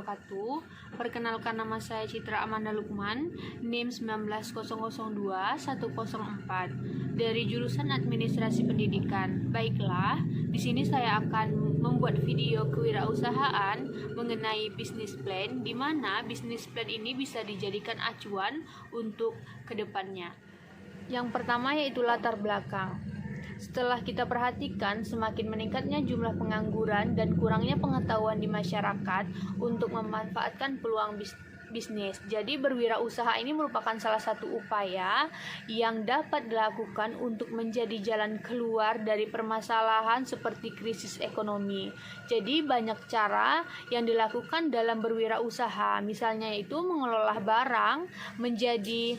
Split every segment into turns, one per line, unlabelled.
wabarakatuh. Perkenalkan, nama saya Citra Amanda Lukman, NIM 19002-104 dari jurusan Administrasi Pendidikan. Baiklah, di sini saya akan membuat video kewirausahaan mengenai bisnis plan, di mana bisnis plan ini bisa dijadikan acuan untuk kedepannya. Yang pertama yaitu latar belakang. Setelah kita perhatikan, semakin meningkatnya jumlah pengangguran dan kurangnya pengetahuan di masyarakat untuk memanfaatkan peluang bisnis. Jadi berwirausaha ini merupakan salah satu upaya yang dapat dilakukan untuk menjadi jalan keluar dari permasalahan seperti krisis ekonomi. Jadi banyak cara yang dilakukan dalam berwirausaha, misalnya itu mengelola barang menjadi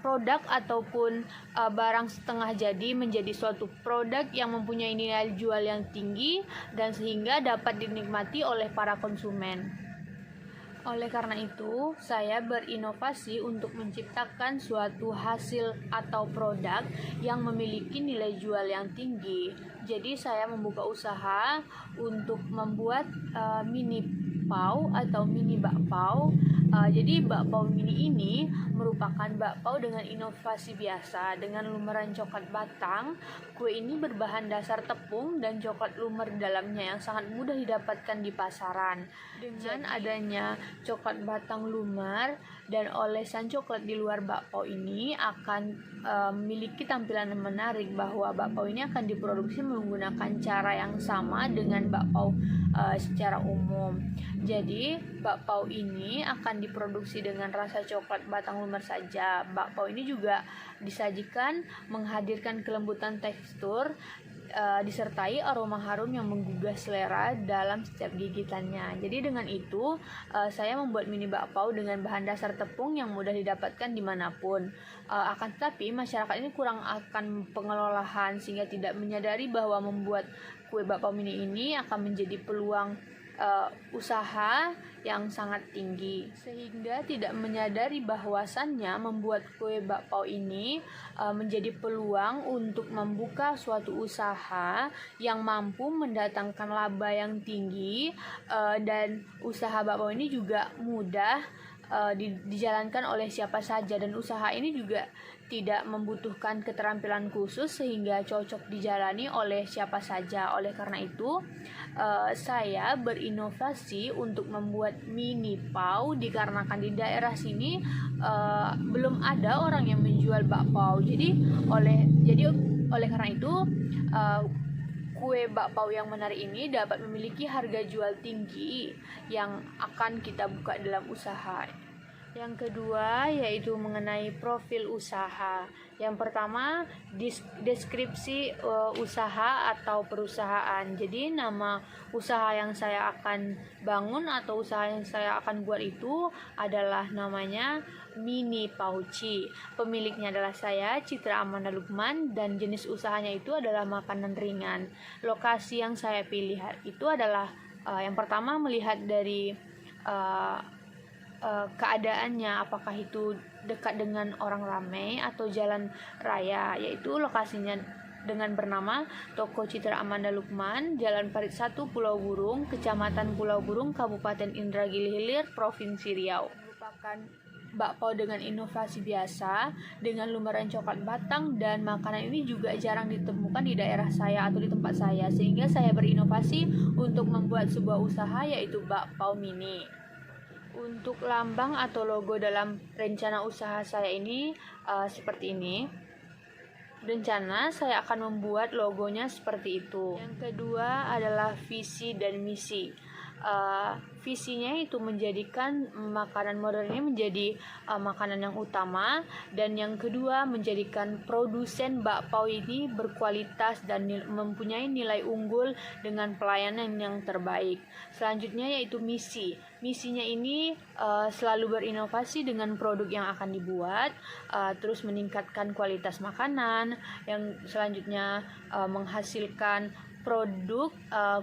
produk ataupun barang setengah jadi menjadi suatu produk yang mempunyai nilai jual yang tinggi dan sehingga dapat dinikmati oleh para konsumen. Oleh karena itu, saya berinovasi untuk menciptakan suatu hasil atau produk yang memiliki nilai jual yang tinggi. Jadi saya membuka usaha untuk membuat mini bakpao atau mini bakpao. Jadi bakpao mini ini merupakan bakpao dengan inovasi biasa dengan lumeran coklat batang. Kue ini berbahan dasar tepung dan coklat lumer dalamnya yang sangat mudah didapatkan di pasaran. Dengan adanya coklat batang lumer dan olesan coklat di luar bakpao ini akan memiliki tampilan yang menarik, bahwa bakpao ini akan diproduksi menggunakan cara yang sama dengan bakpao secara umum. Jadi bakpao ini akan diproduksi dengan rasa coklat batang lumer saja. Bakpao ini juga disajikan menghadirkan kelembutan tekstur disertai aroma harum yang menggugah selera dalam setiap gigitannya. Jadi dengan itu saya membuat mini bakpao dengan bahan dasar tepung yang mudah didapatkan dimanapun. Akan tetapi masyarakat ini kurang akan pengelolaan sehingga tidak menyadari bahwa membuat kue bakpao mini ini akan menjadi peluang usaha yang sangat tinggi, sehingga tidak menyadari bahwasannya membuat kue bakpao ini menjadi peluang untuk membuka suatu usaha yang mampu mendatangkan laba yang tinggi, dan usaha bakpao ini juga mudah dijalankan oleh siapa saja, dan usaha ini juga tidak membutuhkan keterampilan khusus sehingga cocok dijalani oleh siapa saja. Oleh karena itu saya berinovasi untuk membuat mini pao dikarenakan di daerah sini belum ada orang yang menjual bakpao. Jadi oleh karena itu kue bakpao yang menarik ini dapat memiliki harga jual tinggi yang akan kita buka dalam usaha. Yang kedua yaitu mengenai profil usaha. Yang pertama, deskripsi usaha atau perusahaan. Jadi nama usaha yang saya akan bangun atau usaha yang saya akan buat itu adalah namanya Mini Pauci. Pemiliknya adalah saya, Citra Amanda Lukman, dan jenis usahanya itu adalah makanan ringan. Lokasi yang saya pilih itu adalah yang pertama melihat dari keadaannya, apakah itu dekat dengan orang ramai atau jalan raya, yaitu lokasinya dengan bernama Toko Citra Amanda Lukman, Jalan Parit 1, Pulau Burung, Kecamatan Pulau Burung, Kabupaten Indragiri Hilir, Provinsi Riau. Merupakan bakpao dengan inovasi biasa dengan lumeran coklat batang, dan makanan ini juga jarang ditemukan di daerah saya atau di tempat saya, sehingga saya berinovasi untuk membuat sebuah usaha yaitu bakpao mini. Untuk lambang atau logo dalam rencana usaha saya ini seperti ini. Rencana saya akan membuat logonya seperti itu. Yang kedua adalah visi dan misi. Visinya itu menjadikan makanan modern ini menjadi makanan yang utama, dan yang kedua menjadikan produsen bakpao ini berkualitas dan mempunyai nilai unggul dengan pelayanan yang terbaik. Selanjutnya yaitu misi. Misinya ini selalu berinovasi dengan produk yang akan dibuat, terus meningkatkan kualitas makanan, yang selanjutnya menghasilkan produk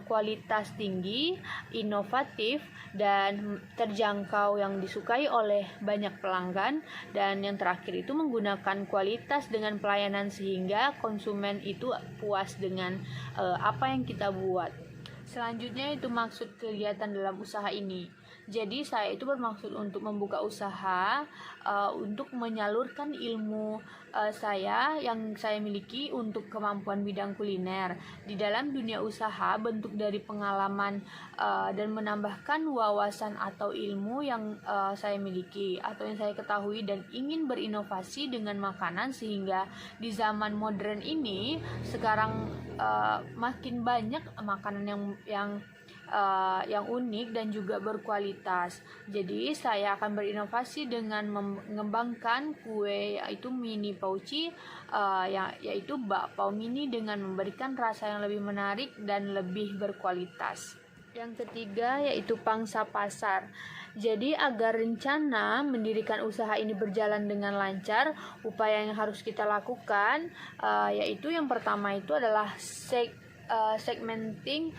kualitas tinggi, inovatif, dan terjangkau yang disukai oleh banyak pelanggan, dan yang terakhir itu menggunakan kualitas dengan pelayanan sehingga konsumen itu puas dengan apa yang kita buat. Selanjutnya itu maksud kegiatan dalam usaha ini. Jadi saya itu bermaksud untuk membuka usaha untuk menyalurkan ilmu saya yang saya miliki untuk kemampuan bidang kuliner. Di dalam dunia usaha, bentuk dari pengalaman dan menambahkan wawasan atau ilmu yang saya miliki atau yang saya ketahui dan ingin berinovasi dengan makanan, sehingga di zaman modern ini sekarang makin banyak makanan yang unik dan juga berkualitas. Jadi saya akan berinovasi dengan mengembangkan kue yaitu mini pouci, yaitu bakpao mini, dengan memberikan rasa yang lebih menarik dan lebih berkualitas. Yang ketiga yaitu pangsa pasar. Jadi agar rencana mendirikan usaha ini berjalan dengan lancar, upaya yang harus kita lakukan yaitu yang pertama itu adalah segmenting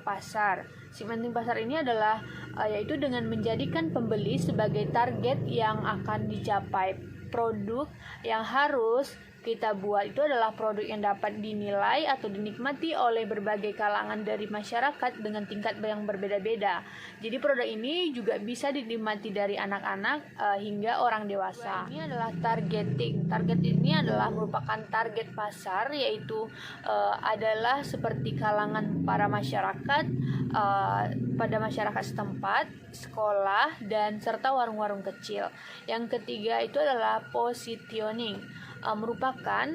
pasar. Segmenting pasar ini adalah yaitu dengan menjadikan pembeli sebagai target yang akan dicapai. Produk yang harus kita buat itu adalah produk yang dapat dinilai atau dinikmati oleh berbagai kalangan dari masyarakat dengan tingkat yang berbeda-beda. Jadi produk ini juga bisa dinikmati dari anak-anak hingga orang dewasa. Ini adalah targeting. Target ini adalah merupakan target pasar, yaitu adalah seperti kalangan para masyarakat, pada masyarakat setempat, sekolah, dan serta warung-warung kecil. Yang ketiga itu adalah positioning, merupakan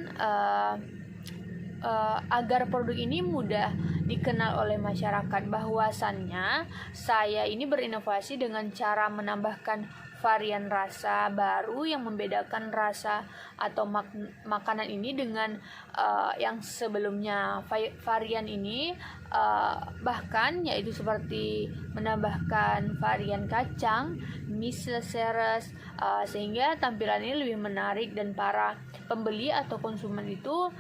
agar produk ini mudah dikenal oleh masyarakat, bahwasannya saya ini berinovasi dengan cara menambahkan varian rasa baru yang membedakan rasa atau makanan ini dengan yang sebelumnya. Varian ini bahkan yaitu seperti menambahkan varian kacang, miso-seres, sehingga tampilan ini lebih menarik dan para pembeli atau konsumen itu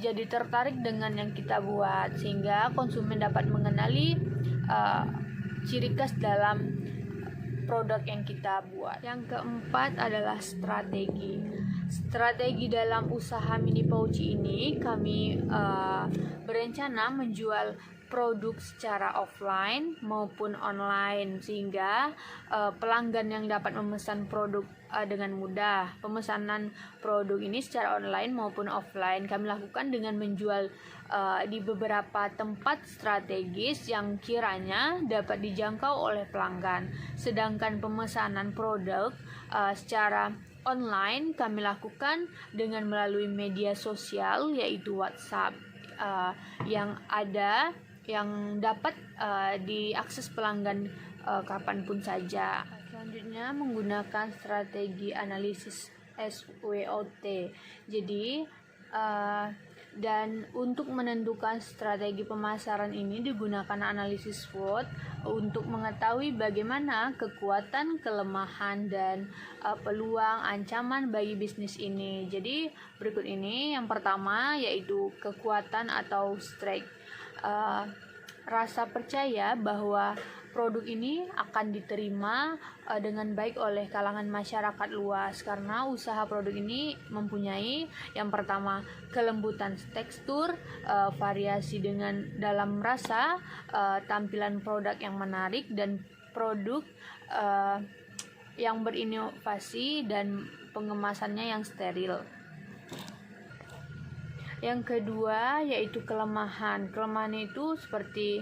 jadi tertarik dengan yang kita buat, sehingga konsumen dapat mengenali ciri khas dalam produk yang kita buat. Yang keempat adalah strategi. Strategi dalam usaha mini pouci ini, kami berencana menjual produk secara offline maupun online, sehingga pelanggan yang dapat memesan produk dengan mudah. Pemesanan produk ini secara online maupun offline kami lakukan dengan menjual di beberapa tempat strategis yang kiranya dapat dijangkau oleh pelanggan. Sedangkan pemesanan produk secara online kami lakukan dengan melalui media sosial, yaitu WhatsApp, yang dapat diakses pelanggan kapanpun saja. Selanjutnya menggunakan strategi analisis SWOT. Jadi dan untuk menentukan strategi pemasaran ini digunakan analisis SWOT untuk mengetahui bagaimana kekuatan, kelemahan, dan peluang ancaman bagi bisnis ini. Jadi berikut ini yang pertama yaitu kekuatan atau strength. Rasa percaya bahwa produk ini akan diterima dengan baik oleh kalangan masyarakat luas, karena usaha produk ini mempunyai yang pertama kelembutan tekstur, variasi dengan dalam rasa, tampilan produk yang menarik, dan produk yang berinovasi dan pengemasannya yang steril. Yang kedua yaitu kelemahan. Kelemahan itu seperti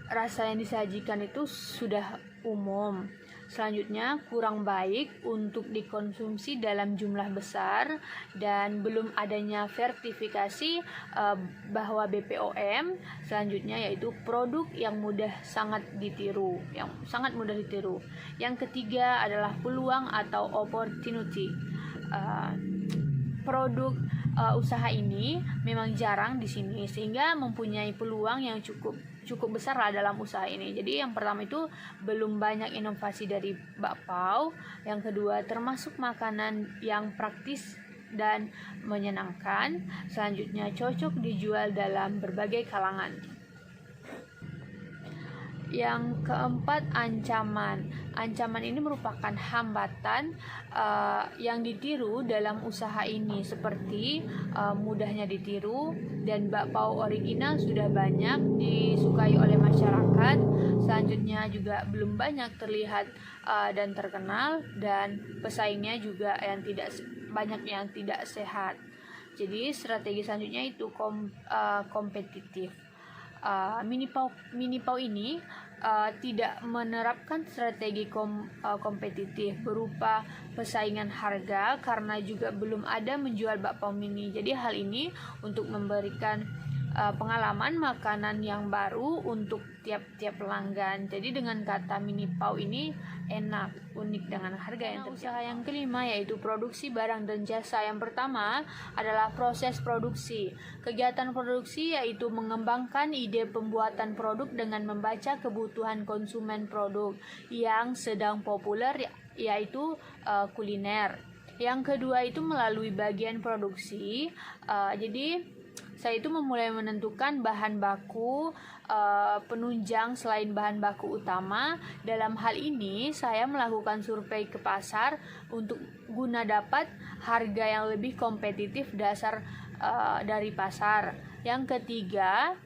rasa yang disajikan itu sudah umum. Selanjutnya kurang baik untuk dikonsumsi dalam jumlah besar, dan belum adanya sertifikasi bahwa BPOM. Selanjutnya yaitu produk yang sangat mudah ditiru. Yang ketiga adalah peluang atau opportunity. Produk usaha ini memang jarang di sini, sehingga mempunyai peluang yang cukup besar lah dalam usaha ini. Jadi yang pertama itu belum banyak inovasi dari bakpao. Yang kedua termasuk makanan yang praktis dan menyenangkan. Selanjutnya cocok dijual dalam berbagai kalangan. Yang keempat, ancaman. Ancaman ini merupakan hambatan yang ditiru dalam usaha ini, seperti mudahnya ditiru dan bakpao original sudah banyak disukai oleh masyarakat. Selanjutnya juga belum banyak terlihat dan terkenal, dan pesaingnya juga yang tidak banyak yang tidak sehat. Jadi strategi selanjutnya itu kompetitif. Mini Pau ini tidak menerapkan strategi kompetitif berupa persaingan harga karena juga belum ada menjual bakpao mini. Jadi hal ini untuk memberikan pengalaman makanan yang baru untuk tiap-tiap pelanggan. Jadi dengan kata Mini Pau ini enak, unik dengan harga yang terjangkau. Usaha yang kelima yaitu produksi barang dan jasa. Yang pertama adalah proses produksi. Kegiatan produksi yaitu mengembangkan ide pembuatan produk dengan membaca kebutuhan konsumen produk yang sedang populer, yaitu kuliner. Yang kedua itu melalui bagian produksi. Jadi saya itu memulai menentukan bahan baku penunjang selain bahan baku utama. Dalam hal ini saya melakukan survei ke pasar untuk guna dapat harga yang lebih kompetitif dasar dari pasar. Yang ketiga,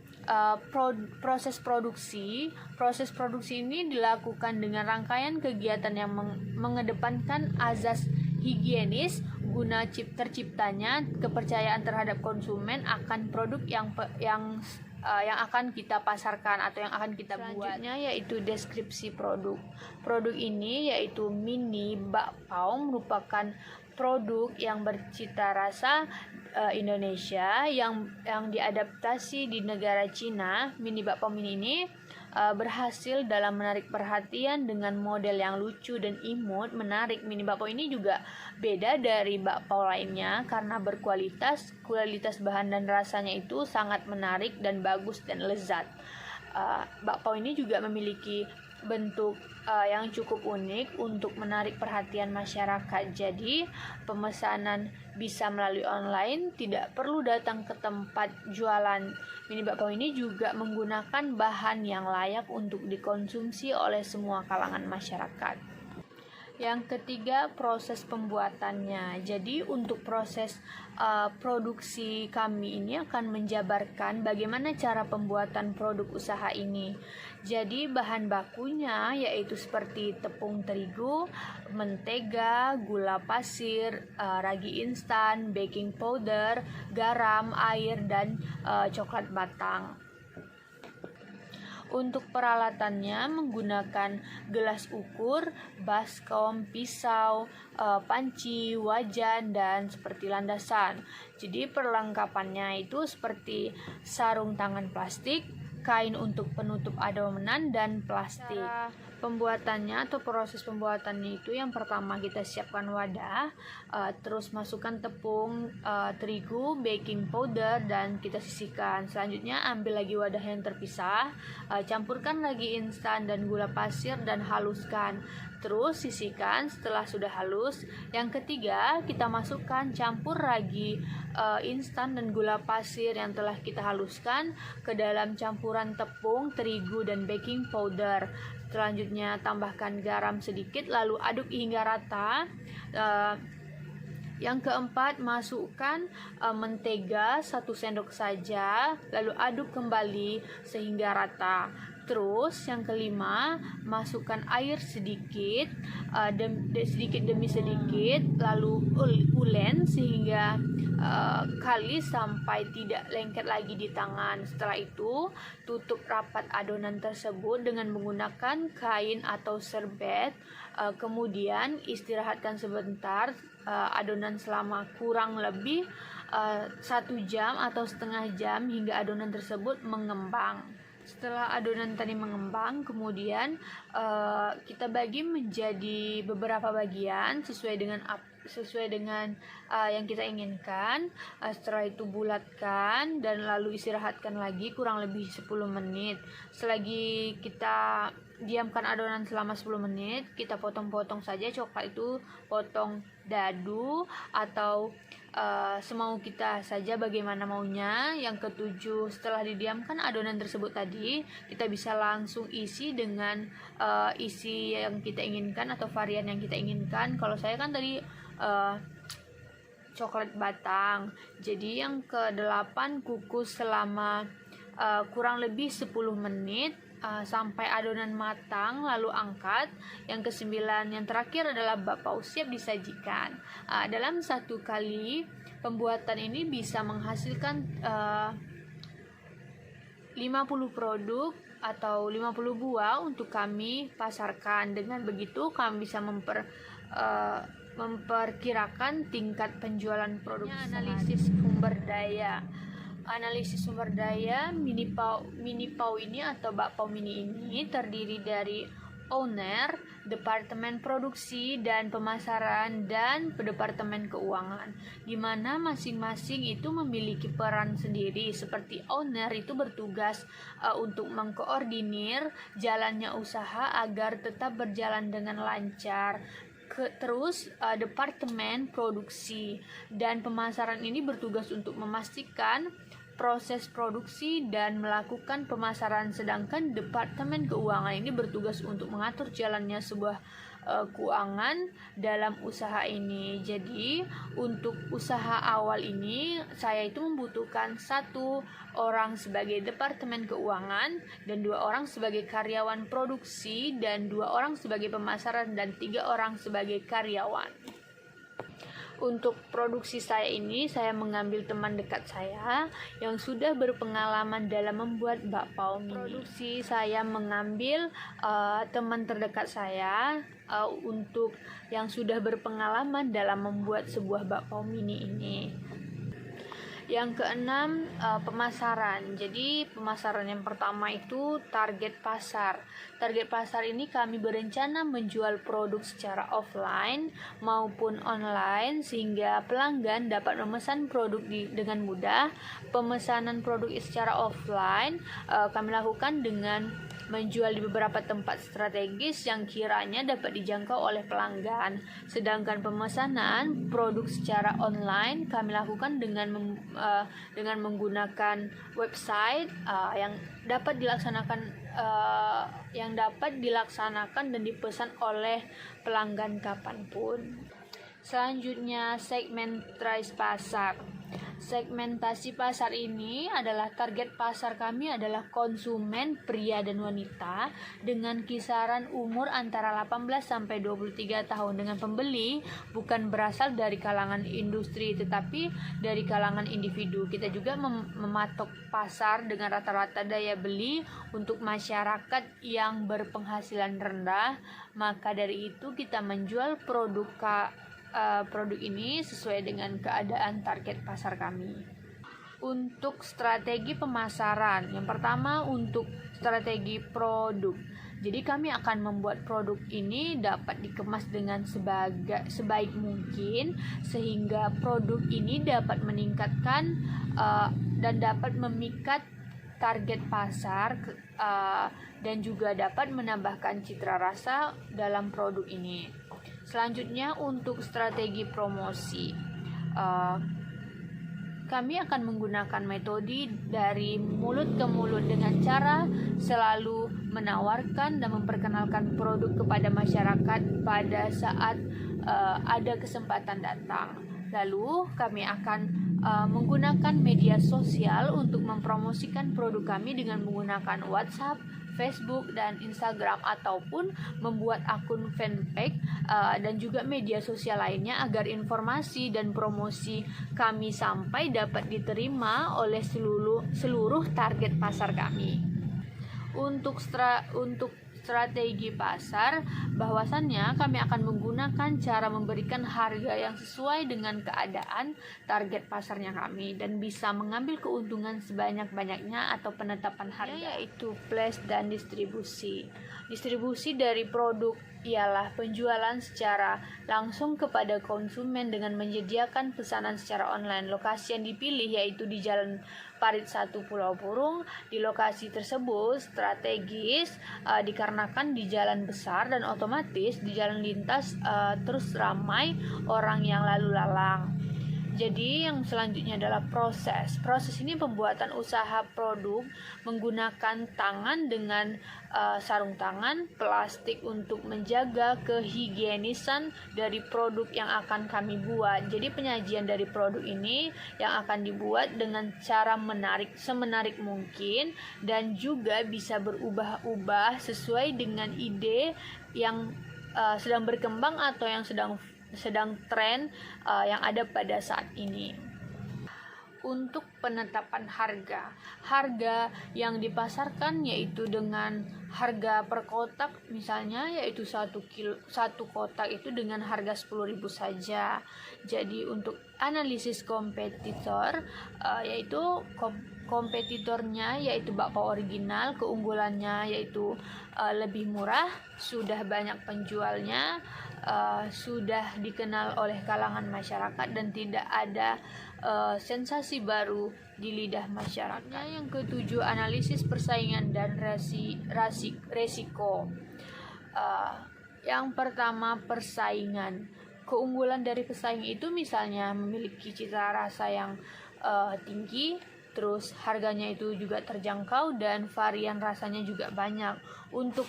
proses produksi. Proses produksi ini dilakukan dengan rangkaian kegiatan yang mengedepankan azas higienis guna terciptanya kepercayaan terhadap konsumen akan produk yang akan kita pasarkan atau yang akan kita buat. Selanjutnya yaitu deskripsi produk. Produk ini yaitu mini bakpao merupakan produk yang bercita rasa Indonesia yang diadaptasi di negara Cina. Mini bakpao mini ini berhasil dalam menarik perhatian dengan model yang lucu dan imut, menarik. Mini bakpao ini juga beda dari bakpao lainnya karena kualitas bahan dan rasanya itu sangat menarik dan bagus dan lezat. Bakpao ini juga memiliki bentuk yang cukup unik untuk menarik perhatian masyarakat. Jadi pemesanan bisa melalui online, tidak perlu datang ke tempat jualan. Mini bakpao ini juga menggunakan bahan yang layak untuk dikonsumsi oleh semua kalangan masyarakat. Yang ketiga, proses pembuatannya. Jadi untuk proses produksi kami ini akan menjabarkan bagaimana cara pembuatan produk usaha ini. Jadi bahan bakunya yaitu seperti tepung terigu, mentega, gula pasir, ragi instan, baking powder, garam, air, dan coklat batang. Untuk peralatannya menggunakan gelas ukur, baskom, pisau, panci, wajan, dan seperti landasan. Jadi perlengkapannya itu seperti sarung tangan plastik, kain untuk penutup adonan, dan plastik. Pembuatannya atau proses pembuatannya itu yang pertama kita siapkan wadah, terus masukkan tepung terigu, baking powder, dan kita sisihkan. Selanjutnya ambil lagi wadah yang terpisah, campurkan ragi instan dan gula pasir dan haluskan. Terus sisihkan setelah sudah halus. Yang ketiga kita masukkan campur ragi instan dan gula pasir yang telah kita haluskan ke dalam campuran tepung terigu dan baking powder. Selanjutnya tambahkan garam sedikit lalu aduk hingga rata. Yang keempat, masukkan mentega 1 sendok saja lalu aduk kembali sehingga rata. Terus yang kelima, masukkan air sedikit demi sedikit lalu ulen sehingga kali sampai tidak lengket lagi di tangan. Setelah itu tutup rapat adonan tersebut dengan menggunakan kain atau serbet. Kemudian istirahatkan sebentar adonan selama kurang lebih 1 jam atau setengah jam hingga adonan tersebut mengembang. Setelah adonan tadi mengembang, kemudian kita bagi menjadi beberapa bagian sesuai dengan yang kita inginkan. Setelah itu bulatkan dan lalu istirahatkan lagi kurang lebih 10 menit. Selagi kita diamkan adonan selama 10 menit, kita potong-potong saja coklat itu, potong dadu atau semau kita saja bagaimana maunya. Yang ketujuh, setelah didiamkan adonan tersebut tadi, kita bisa langsung isi dengan isi yang kita inginkan atau varian yang kita inginkan. Kalau saya kan tadi coklat batang. Jadi yang ke-8, kukus selama kurang lebih 10 menit sampai adonan matang, lalu angkat. Yang ke-9, yang terakhir adalah bakpao siap disajikan. Dalam satu kali pembuatan ini bisa menghasilkan 50 produk atau 50 buah untuk kami pasarkan. Dengan begitu kami bisa memperkirakan tingkat penjualan produk. Analisis sumber daya. Analisis sumber daya mini pau ini atau bakpao mini ini terdiri dari owner, departemen produksi dan pemasaran, dan departemen keuangan, di mana masing-masing itu memiliki peran sendiri. Seperti owner itu bertugas untuk mengkoordinir jalannya usaha agar tetap berjalan dengan lancar. Terus departemen produksi dan pemasaran ini bertugas untuk memastikan proses produksi dan melakukan pemasaran, sedangkan departemen keuangan ini bertugas untuk mengatur jalannya sebuah keuangan dalam usaha ini. Jadi untuk usaha awal ini saya itu membutuhkan 1 orang sebagai departemen keuangan dan 2 orang sebagai karyawan produksi dan 2 orang sebagai pemasaran dan 3 orang sebagai karyawan. Untuk produksi saya ini, saya mengambil teman dekat saya yang sudah berpengalaman dalam membuat bakpao mini. Produksi saya mengambil teman terdekat saya untuk yang sudah berpengalaman dalam membuat sebuah bakpao mini ini. Yang keenam, pemasaran. Jadi pemasaran yang pertama itu target pasar. Target pasar ini kami berencana menjual produk secara offline maupun online sehingga pelanggan dapat memesan produk dengan mudah. Pemesanan produk secara offline kami lakukan dengan menjual di beberapa tempat strategis yang kiranya dapat dijangkau oleh pelanggan. Sedangkan pemesanan produk secara online kami lakukan dengan menggunakan website yang dapat dilaksanakan dan dipesan oleh pelanggan kapanpun. Selanjutnya, segmentasi pasar. Segmentasi pasar ini adalah target pasar kami adalah konsumen pria dan wanita dengan kisaran umur antara 18 sampai 23 tahun, dengan pembeli bukan berasal dari kalangan industri tetapi dari kalangan individu. Kita juga mematok pasar dengan rata-rata daya beli untuk masyarakat yang berpenghasilan rendah. Maka dari itu kita menjual produk ini sesuai dengan keadaan target pasar kami. Untuk strategi pemasaran, yang pertama untuk strategi produk. Jadi kami akan membuat produk ini dapat dikemas dengan sebaik mungkin sehingga produk ini dapat meningkatkan dan dapat memikat target pasar dan juga dapat menambahkan citra rasa dalam produk ini. Selanjutnya untuk strategi promosi, kami akan menggunakan metode dari mulut ke mulut dengan cara selalu menawarkan dan memperkenalkan produk kepada masyarakat pada saat ada kesempatan datang. Lalu kami akan menggunakan media sosial untuk mempromosikan produk kami dengan menggunakan WhatsApp, Facebook, dan Instagram, ataupun membuat akun fanpage dan juga media sosial lainnya agar informasi dan promosi kami sampai dapat diterima oleh seluruh target pasar kami. Untuk strategi pasar, bahwasannya kami akan menggunakan cara memberikan harga yang sesuai dengan keadaan target pasarnya kami dan bisa mengambil keuntungan sebanyak-banyaknya atau penetapan harga, yaitu flash dan distribusi. Distribusi dari produk ialah penjualan secara langsung kepada konsumen dengan menyediakan pesanan secara online. Lokasi yang dipilih yaitu di Jalan Parit 1 Pulau Burung. Di lokasi tersebut strategis dikarenakan di jalan besar dan otomatis di jalan lintas terus ramai orang yang lalu lalang. Jadi yang selanjutnya adalah proses. Proses ini pembuatan usaha produk menggunakan tangan dengan sarung tangan, plastik untuk menjaga kehigienisan dari produk yang akan kami buat. Jadi penyajian dari produk ini yang akan dibuat dengan cara semenarik mungkin dan juga bisa berubah-ubah sesuai dengan ide yang sedang berkembang atau yang sedang tren yang ada pada saat ini. Untuk penetapan harga yang dipasarkan yaitu dengan harga per kotak, misalnya yaitu satu kotak itu dengan harga 10.000 saja. Jadi untuk analisis kompetitor yaitu kompetitornya yaitu bakpao original, keunggulannya yaitu lebih murah, sudah banyak penjualnya, sudah dikenal oleh kalangan masyarakat dan tidak ada sensasi baru di lidah masyarakat. Yang ketujuh, analisis persaingan dan resiko. Yang pertama, persaingan. Keunggulan dari pesaing itu misalnya memiliki cita rasa yang tinggi, terus harganya itu juga terjangkau dan varian rasanya juga banyak. Untuk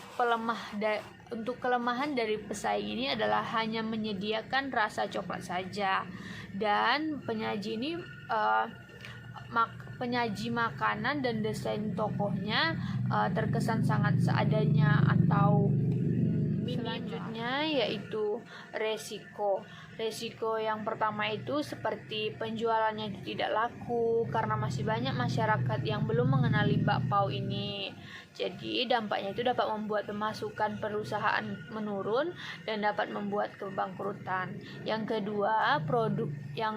kelemahan dari pesaing ini adalah hanya menyediakan rasa coklat saja, dan penyaji makanan dan desain tokohnya terkesan sangat seadanya atau selanjutnya yaitu resiko yang pertama itu seperti penjualannya itu tidak laku karena masih banyak masyarakat yang belum mengenali bakpao ini. Jadi dampaknya itu dapat membuat pemasukan perusahaan menurun dan dapat membuat kebangkrutan. Yang kedua, produk yang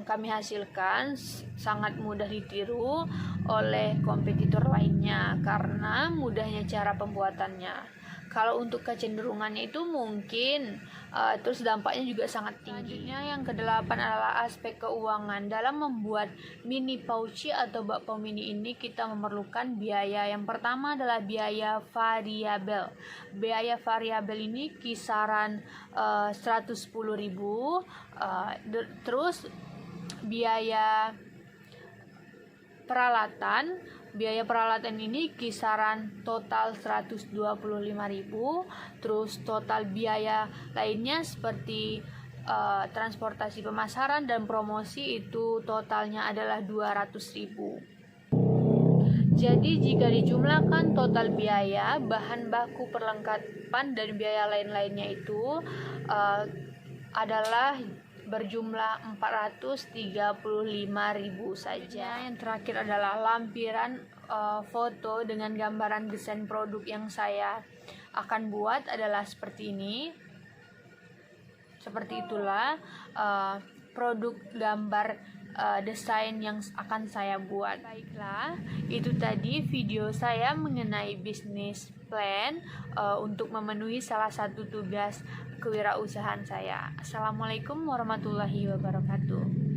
kami hasilkan sangat mudah ditiru oleh kompetitor lainnya karena mudahnya cara pembuatannya. Kalau untuk kecenderungannya itu mungkin terus dampaknya juga sangat tinggi. Yang kedelapan adalah aspek keuangan. Dalam membuat mini pouchi atau bakpao mini ini kita memerlukan biaya. Yang pertama adalah biaya variabel. Biaya variabel ini kisaran 110.000. Terus biaya peralatan ini kisaran total 125.000. Terus total biaya lainnya seperti transportasi pemasaran dan promosi itu totalnya adalah 200.000. Jadi jika dijumlahkan total biaya, bahan baku, perlengkapan dan biaya lain-lainnya itu adalah berjumlah 435.000 saja. Yang terakhir adalah lampiran foto dengan gambaran desain produk yang saya akan buat adalah seperti ini. Seperti itulah produk gambar desain yang akan saya buat. Baiklah, itu tadi video saya mengenai bisnis plan untuk memenuhi salah satu tugas kewirausahaan saya. Assalamualaikum warahmatullahi wabarakatuh.